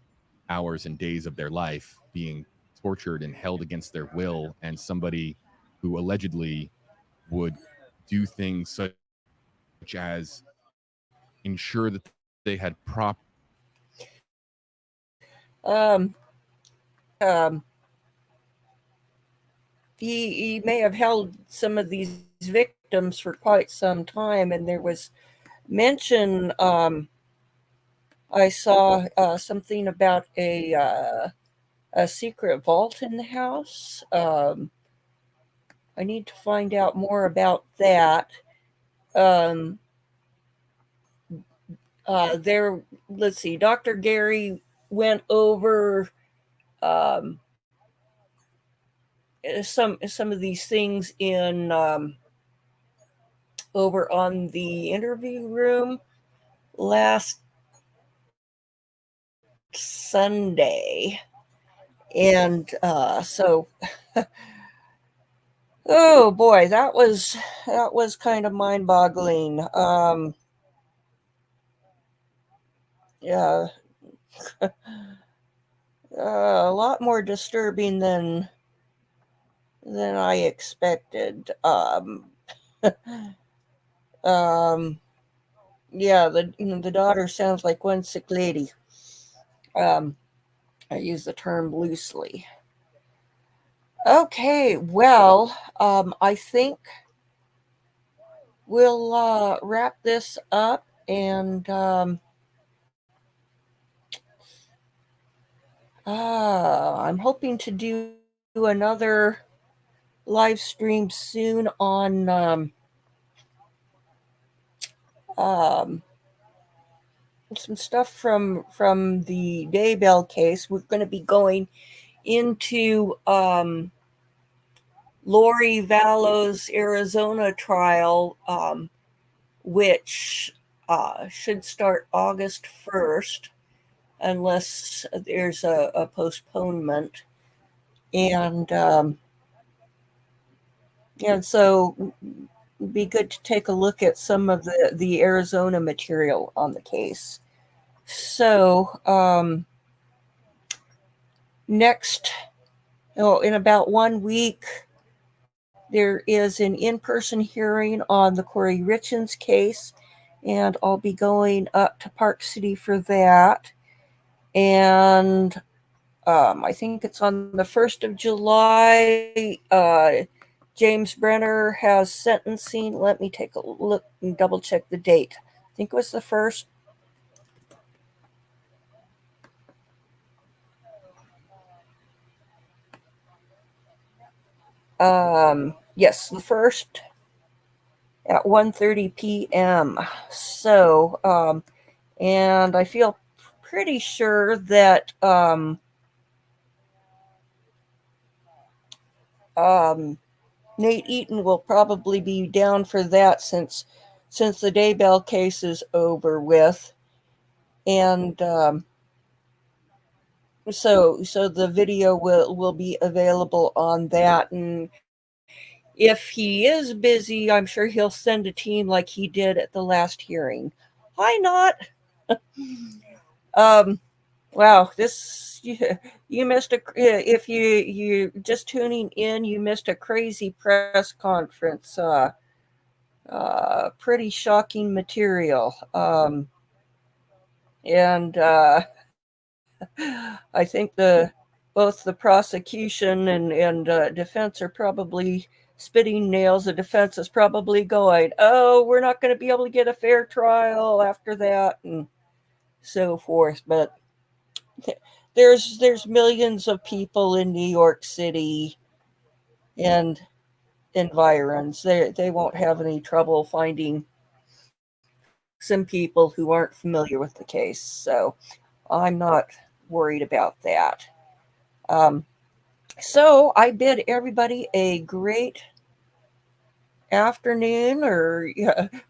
hours and days of their life, being tortured and held against their will, and somebody who allegedly would do things such as ensure that they had he may have held some of these victims for quite some time, and there was mention I saw something about a secret vault in the house. I need to find out more about that. Let's see, Dr. Gary went over some of these things in over on the interview room last Sunday, and so oh boy, that was kind of mind-boggling. Yeah, a lot more disturbing than I expected. Yeah, the daughter sounds like one sick lady. I use the term loosely. Okay, well, I think we'll wrap this up, and I'm hoping to do another live stream soon on some stuff from the Daybell case. We're going to be going into Lori Vallow's Arizona trial, which should start August 1st, unless there's a postponement. And so it'd be good to take a look at some of the Arizona material on the case. So next, in about 1 week, there is an in-person hearing on the Corey Richens case, and I'll be going up to Park City for that. And I think it's on the 1st of July. James Brenner has sentencing. Let me take a look and double check the date. I think it was the 1st. Yes, the 1st at 1:30 p.m. So, and I feel pretty sure that Nate Eaton will probably be down for that since the Daybell case is over with, and so the video will be available on that. And if he is busy, I'm sure he'll send a team like he did at the last hearing. Why not? Wow, this you missed if you just tuning in, you missed a crazy press conference. Pretty shocking material. And I think both the prosecution and defense are probably spitting nails. The defense is probably going, "Oh, we're not going to be able to get a fair trial after that," and so forth. But there's millions of people in New York City and environs. They won't have any trouble finding some people who aren't familiar with the case. So I'm not worried about that. So I bid everybody a great afternoon, or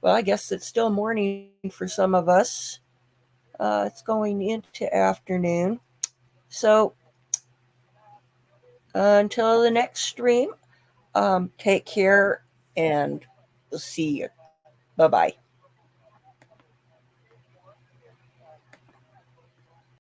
well, I guess it's still morning for some of us. It's going into afternoon. So until the next stream, take care, and we'll see you. Bye-bye.